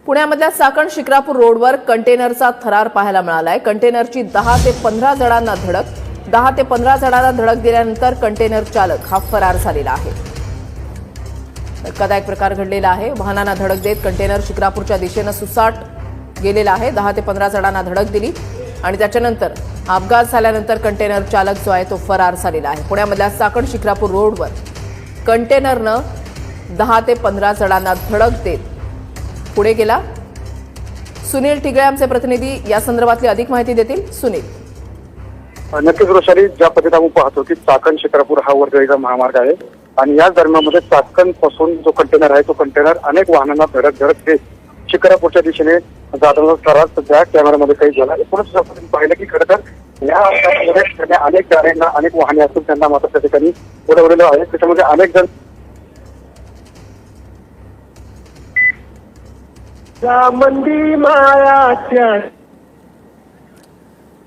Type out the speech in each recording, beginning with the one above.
पुण्यामधल्या चाकण शिक्रापूर रोडवर कंटेनरचा थरार पाहायला मिळालाय। कंटेनरची 10 ते 15 जणांना धडक दिल्यानंतर कंटेनर चालक हा फरार झालेला आहे। धक्कादायक प्रकार घडलेला आहे। वाहनांना धडक देत कंटेनर शिक्रापूरच्या दिशेने सुसाट गेलेला आहे। 10 ते 15 जणांना धडक दिली आणि त्याच्यानंतर अपघात झाल्यानंतर कंटेनर चालक जो आहे तो फरार झालेला आहे। पुण्यामधल्या चाकण शिक्रापूर रोडवर कंटेनरनं 10 ते 15 जणांना धडक देत पुढे गेला। सुनील ठिगळे आमचे प्रतिनिधी या संदर्भातली अधिक माहिती देतील। सुनील, नक्कीच रोषाली, ज्या पद्धतीने आपण पाहतो की चाकण शिक्रापूर हा वर्दळीचा महामार्ग आहे आणि या दरम्यानमध्ये चाकण पासून जो कंटेनर आहे तो कंटेनर अनेक वाहनांना धडक देत शिक्रापूरच्या दिशेने जाताना सर्रास सध्या कॅमेऱ्यामध्ये काही झाला। एकूणच आपण पाहिलं की खरं तर या अपघातामध्ये अनेक गाड्यांना अनेक वाहने असून त्यांना मात्र त्या ठिकाणी उडवलेलं आहे। त्याच्यामध्ये अनेक जण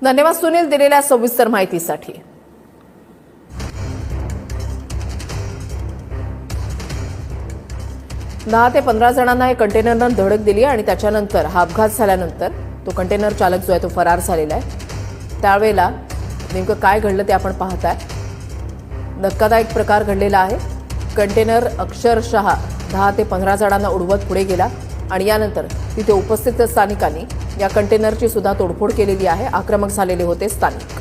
धन्यवाद सुनील दिलेल्या सविस्तर माहितीसाठी। 10 ते 15 जणांना हे कंटेनरनं धडक दिली आणि त्याच्यानंतर हा अपघात झाल्यानंतर तो कंटेनर चालक जो आहे तो फरार झालेला आहे। त्यावेळेला नेमकं काय घडलं ते आपण पाहताय। धक्कादायक प्रकार घडलेला आहे। कंटेनर अक्षरशः 10 ते 15 जणांना उडवत पुढे गेला आणि यानंतर तिथे उपस्थित स्थानिकांनी या कंटेनरची सुद्धा तोडफोड केलेली आहे। आक्रमक झालेले होते स्थानिक।